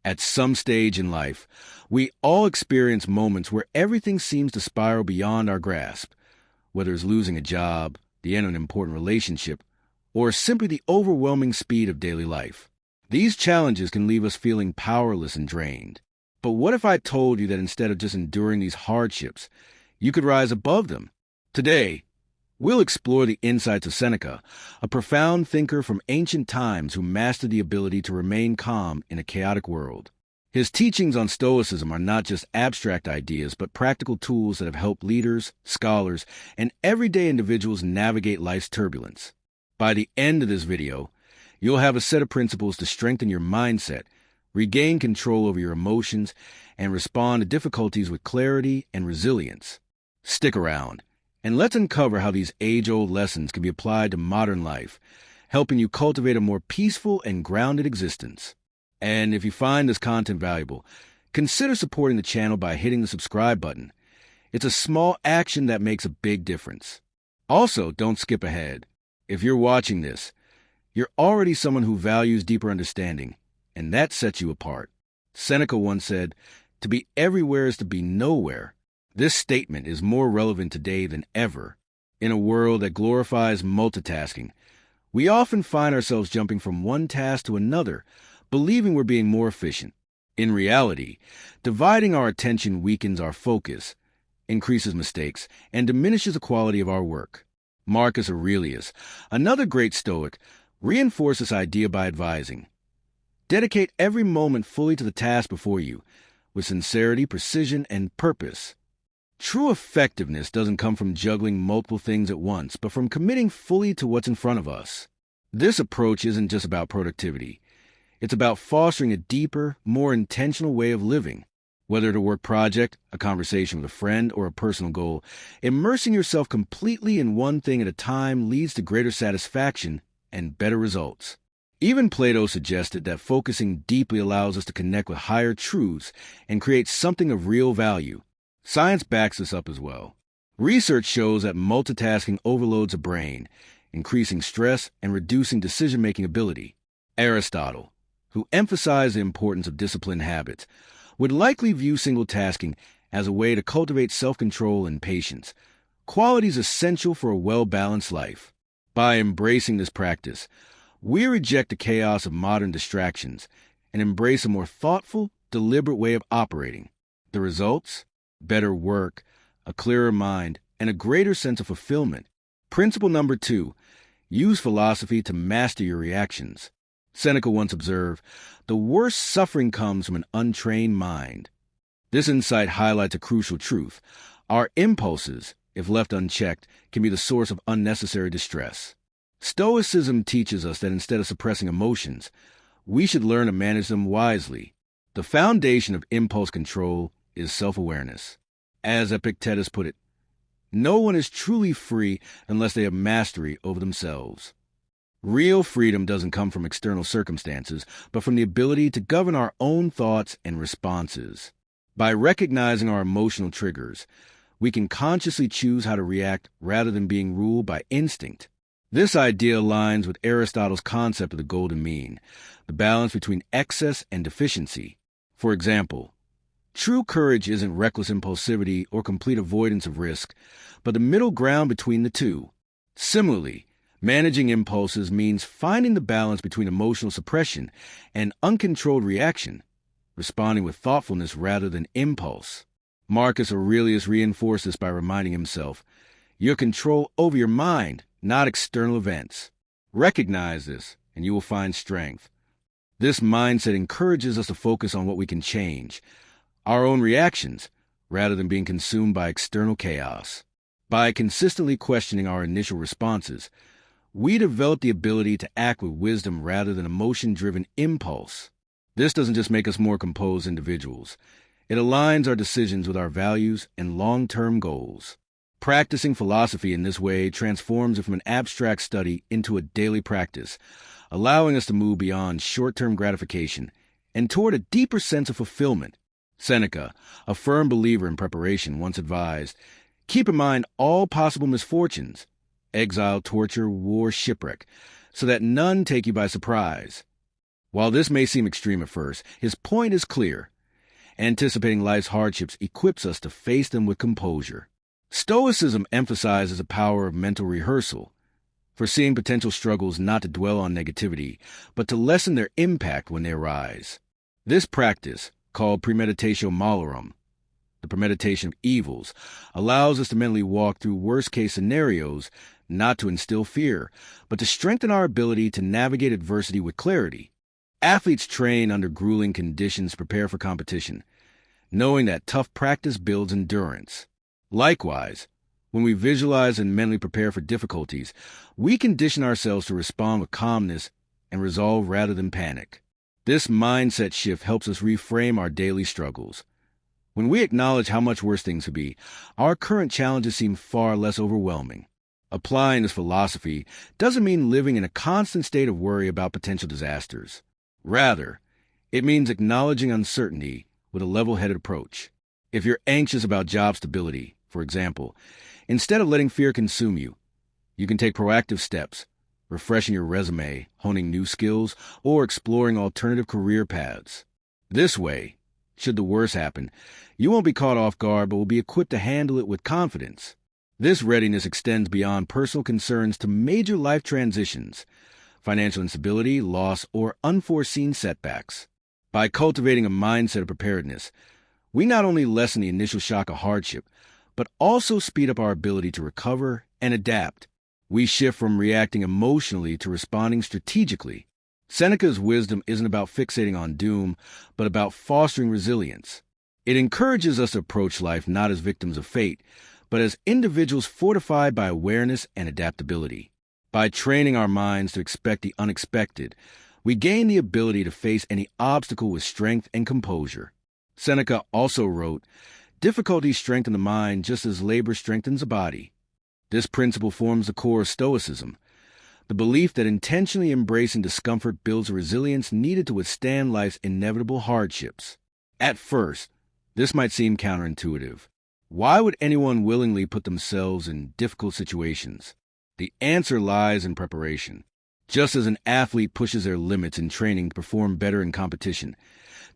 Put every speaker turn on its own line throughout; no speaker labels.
At some stage in life, we all experience moments where everything seems to spiral beyond our grasp, whether it's losing a job, the end of an important relationship, or simply the overwhelming speed of daily life. These challenges can leave us feeling powerless and drained. But what if I told you that instead of just enduring these hardships, you could rise above them? Today, we'll explore the insights of Seneca, a profound thinker from ancient times who mastered the ability to remain calm in a chaotic world. His teachings on Stoicism are not just abstract ideas, but practical tools that have helped leaders, scholars, and everyday individuals navigate life's turbulence. By the end of this video, you'll have a set of principles to strengthen your mindset, regain control over your emotions, and respond to difficulties with clarity and resilience. Stick around, and let's uncover how these age-old lessons can be applied to modern life, helping you cultivate a more peaceful and grounded existence. And if you find this content valuable, consider supporting the channel by hitting the subscribe button. It's a small action that makes a big difference. Also, don't skip ahead. If you're watching this, you're already someone who values deeper understanding, and that sets you apart. Seneca once said, "To be everywhere is to be nowhere." This statement is more relevant today than ever. In a world that glorifies multitasking, we often find ourselves jumping from one task to another, believing we're being more efficient. In reality, dividing our attention weakens our focus, increases mistakes, and diminishes the quality of our work. Marcus Aurelius, another great Stoic, reinforced this idea by advising, "Dedicate every moment fully to the task before you, with sincerity, precision, and purpose." True effectiveness doesn't come from juggling multiple things at once, but from committing fully to what's in front of us. This approach isn't just about productivity. It's about fostering a deeper, more intentional way of living. Whether it's a work project, a conversation with a friend, or a personal goal, immersing yourself completely in one thing at a time leads to greater satisfaction and better results. Even Plato suggested that focusing deeply allows us to connect with higher truths and create something of real value. Science backs this up as well. Research shows that multitasking overloads the brain, increasing stress and reducing decision-making ability. Aristotle, who emphasized the importance of disciplined habits, would likely view single-tasking as a way to cultivate self-control and patience, qualities essential for a well-balanced life. By embracing this practice, we reject the chaos of modern distractions and embrace a more thoughtful, deliberate way of operating. The results? Better work, a clearer mind, and a greater sense of fulfillment. Principle number 2, use philosophy to master your reactions. Seneca once observed, "The worst suffering comes from an untrained mind." This insight highlights a crucial truth. Our impulses, if left unchecked, can be the source of unnecessary distress. Stoicism teaches us that instead of suppressing emotions, we should learn to manage them wisely. The foundation of impulse control is self-awareness. As Epictetus put it, "No one is truly free unless they have mastery over themselves." Real freedom doesn't come from external circumstances, but from the ability to govern our own thoughts and responses. By recognizing our emotional triggers, we can consciously choose how to react rather than being ruled by instinct. This idea aligns with Aristotle's concept of the golden mean, the balance between excess and deficiency. For example, true courage isn't reckless impulsivity or complete avoidance of risk, but the middle ground between the two. Similarly, managing impulses means finding the balance between emotional suppression and uncontrolled reaction, responding with thoughtfulness rather than impulse. Marcus Aurelius reinforced this by reminding himself, "Your control over your mind, not external events." Recognize this, and you will find strength. This mindset encourages us to focus on what we can change, our own reactions, rather than being consumed by external chaos. By consistently questioning our initial responses, we develop the ability to act with wisdom rather than emotion-driven impulse. This doesn't just make us more composed individuals. It aligns our decisions with our values and long-term goals. Practicing philosophy in this way transforms it from an abstract study into a daily practice, allowing us to move beyond short-term gratification and toward a deeper sense of fulfillment. Seneca, a firm believer in preparation, once advised, "Keep in mind all possible misfortunes, exile, torture, war, shipwreck, so that none take you by surprise." While this may seem extreme at first, his point is clear. Anticipating life's hardships equips us to face them with composure. Stoicism emphasizes the power of mental rehearsal, foreseeing potential struggles not to dwell on negativity, but to lessen their impact when they arise. This practice, called premeditatio malorum, the premeditation of evils, allows us to mentally walk through worst-case scenarios, not to instill fear, but to strengthen our ability to navigate adversity with clarity. Athletes train under grueling conditions to prepare for competition, knowing that tough practice builds endurance. Likewise, when we visualize and mentally prepare for difficulties, we condition ourselves to respond with calmness and resolve rather than panic. This mindset shift helps us reframe our daily struggles. When we acknowledge how much worse things could be, our current challenges seem far less overwhelming. Applying this philosophy doesn't mean living in a constant state of worry about potential disasters. Rather, it means acknowledging uncertainty with a level-headed approach. If you're anxious about job stability, for example, instead of letting fear consume you, you can take proactive steps, refreshing your resume, honing new skills, or exploring alternative career paths. This way, should the worst happen, you won't be caught off guard but will be equipped to handle it with confidence. This readiness extends beyond personal concerns to major life transitions, financial instability, loss, or unforeseen setbacks. By cultivating a mindset of preparedness, we not only lessen the initial shock of hardship, but also speed up our ability to recover and adapt. We shift from reacting emotionally to responding strategically. Seneca's wisdom isn't about fixating on doom, but about fostering resilience. It encourages us to approach life not as victims of fate, but as individuals fortified by awareness and adaptability. By training our minds to expect the unexpected, we gain the ability to face any obstacle with strength and composure. Seneca also wrote, "Difficulties strengthen the mind just as labor strengthens the body." This principle forms the core of Stoicism, the belief that intentionally embracing discomfort builds a resilience needed to withstand life's inevitable hardships. At first, this might seem counterintuitive. Why would anyone willingly put themselves in difficult situations? The answer lies in preparation. Just as an athlete pushes their limits in training to perform better in competition,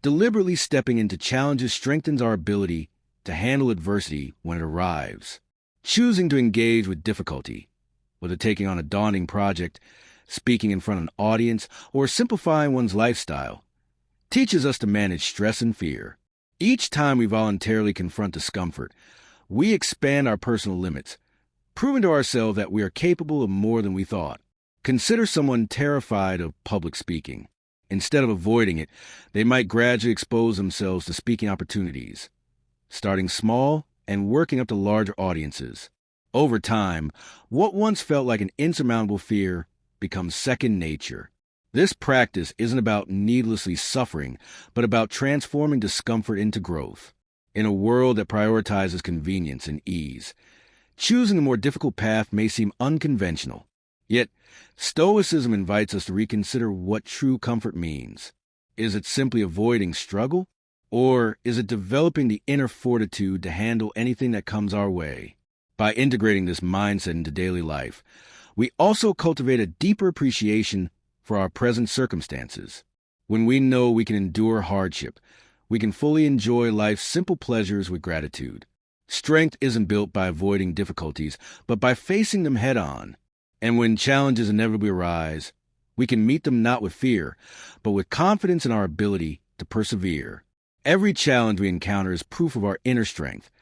deliberately stepping into challenges strengthens our ability to handle adversity when it arrives. Choosing to engage with difficulty, whether taking on a daunting project, speaking in front of an audience, or simplifying one's lifestyle, teaches us to manage stress and fear. Each time we voluntarily confront discomfort, we expand our personal limits, proving to ourselves that we are capable of more than we thought. Consider someone terrified of public speaking. Instead of avoiding it, they might gradually expose themselves to speaking opportunities, starting small and working up to larger audiences. Over time, what once felt like an insurmountable fear becomes second nature. This practice isn't about needlessly suffering, but about transforming discomfort into growth. In a world that prioritizes convenience and ease, choosing a more difficult path may seem unconventional. Yet, Stoicism invites us to reconsider what true comfort means. Is it simply avoiding struggle? Or is it developing the inner fortitude to handle anything that comes our way? By integrating this mindset into daily life, we also cultivate a deeper appreciation for our present circumstances. When we know we can endure hardship, we can fully enjoy life's simple pleasures with gratitude. Strength isn't built by avoiding difficulties, but by facing them head-on. And when challenges inevitably arise, we can meet them not with fear, but with confidence in our ability to persevere. Every challenge we encounter is proof of our inner strength,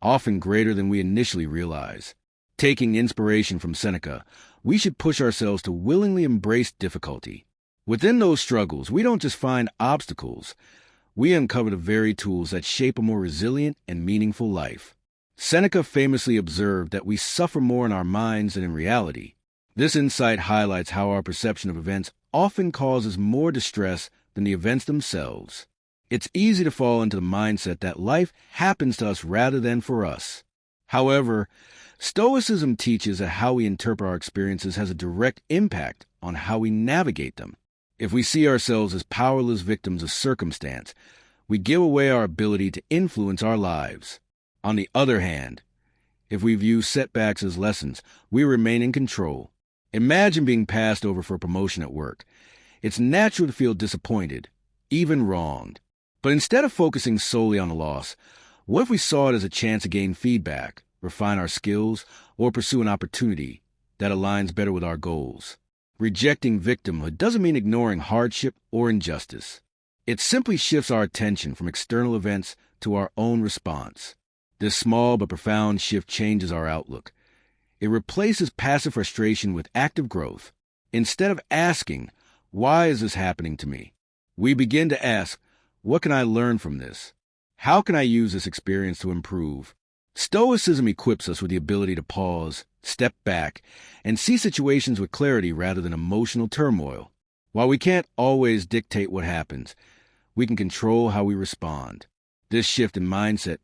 often greater than we initially realize. Taking inspiration from Seneca, we should push ourselves to willingly embrace difficulty. Within those struggles, we don't just find obstacles, we uncover the very tools that shape a more resilient and meaningful life. Seneca famously observed that we suffer more in our minds than in reality. This insight highlights how our perception of events often causes more distress than the events themselves. It's easy to fall into the mindset that life happens to us rather than for us. However, Stoicism teaches that how we interpret our experiences has a direct impact on how we navigate them. If we see ourselves as powerless victims of circumstance, we give away our ability to influence our lives. On the other hand, if we view setbacks as lessons, we remain in control. Imagine being passed over for a promotion at work. It's natural to feel disappointed, even wronged. But instead of focusing solely on the loss, what if we saw it as a chance to gain feedback, refine our skills, or pursue an opportunity that aligns better with our goals? Rejecting victimhood doesn't mean ignoring hardship or injustice. It simply shifts our attention from external events to our own response. This small but profound shift changes our outlook. It replaces passive frustration with active growth. Instead of asking, "Why is this happening to me?" we begin to ask, "What can I learn from this? How can I use this experience to improve?" Stoicism equips us with the ability to pause, step back, and see situations with clarity rather than emotional turmoil. While we can't always dictate what happens, we can control how we respond. This shift in mindset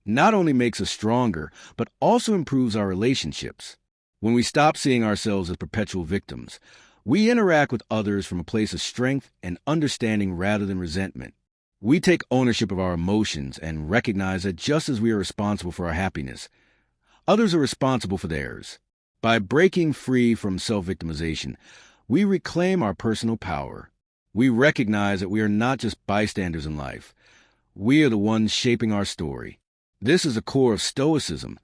not only makes us stronger, but also improves our relationships. When we stop seeing ourselves as perpetual victims, we interact with others from a place of strength and understanding rather than resentment. We take ownership of our emotions and recognize that just as we are responsible for our happiness, others are responsible for theirs. By breaking free from self-victimization, we reclaim our personal power. We recognize that we are not just bystanders in life. We are the ones shaping our story. This is the core of Stoicism,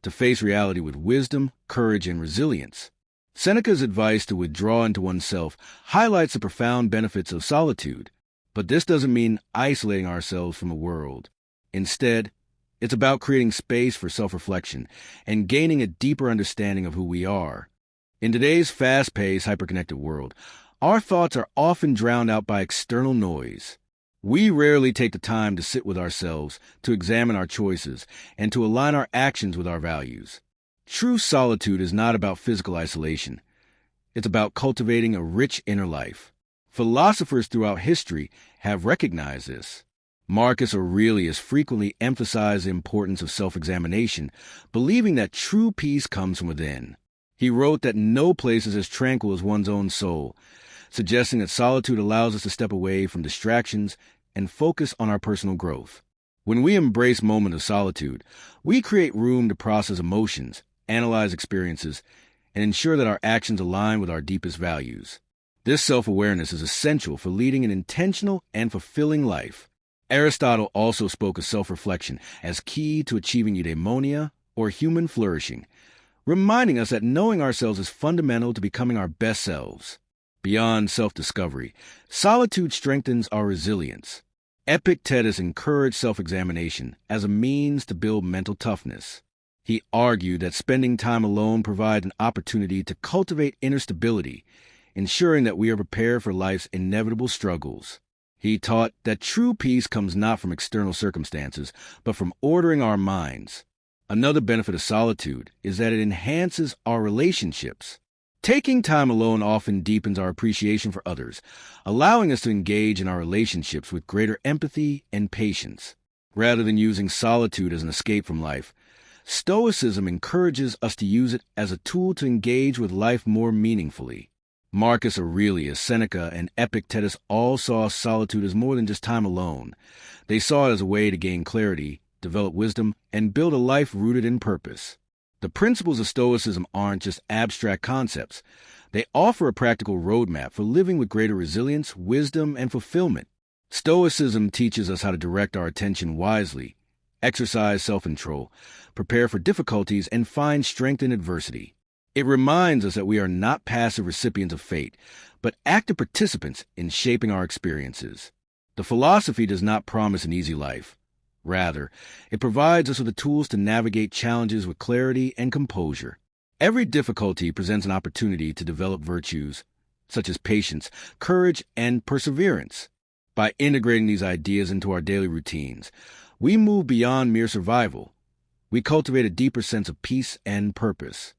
to face reality with wisdom, courage, and resilience. Seneca's advice to withdraw into oneself highlights the profound benefits of solitude. But this doesn't mean isolating ourselves from the world. Instead, it's about creating space for self-reflection and gaining a deeper understanding of who we are. In today's fast-paced, hyper-connected world, our thoughts are often drowned out by external noise. We rarely take the time to sit with ourselves, to examine our choices, and to align our actions with our values. True solitude is not about physical isolation. It's about cultivating a rich inner life. Philosophers throughout history have recognized this. Marcus Aurelius frequently emphasized the importance of self-examination, believing that true peace comes from within. He wrote that no place is as tranquil as one's own soul, suggesting that solitude allows us to step away from distractions and focus on our personal growth. When we embrace moments of solitude, we create room to process emotions, analyze experiences, and ensure that our actions align with our deepest values. This self-awareness is essential for leading an intentional and fulfilling life. Aristotle also spoke of self-reflection as key to achieving eudaimonia, or human flourishing, reminding us that knowing ourselves is fundamental to becoming our best selves. Beyond self-discovery, solitude strengthens our resilience. Epictetus encouraged self-examination as a means to build mental toughness. He argued that spending time alone provides an opportunity to cultivate inner stability, ensuring that we are prepared for life's inevitable struggles. He taught that true peace comes not from external circumstances, but from ordering our minds. Another benefit of solitude is that it enhances our relationships. Taking time alone often deepens our appreciation for others, allowing us to engage in our relationships with greater empathy and patience. Rather than using solitude as an escape from life, Stoicism encourages us to use it as a tool to engage with life more meaningfully. Marcus Aurelius, Seneca, and Epictetus all saw solitude as more than just time alone. They saw it as a way to gain clarity, develop wisdom, and build a life rooted in purpose. The principles of Stoicism aren't just abstract concepts. They offer a practical roadmap for living with greater resilience, wisdom, and fulfillment. Stoicism teaches us how to direct our attention wisely, exercise self-control, prepare for difficulties, and find strength in adversity. It reminds us that we are not passive recipients of fate, but active participants in shaping our experiences. The philosophy does not promise an easy life. Rather, it provides us with the tools to navigate challenges with clarity and composure. Every difficulty presents an opportunity to develop virtues, such as patience, courage, and perseverance. By integrating these ideas into our daily routines, we move beyond mere survival. We cultivate a deeper sense of peace and purpose.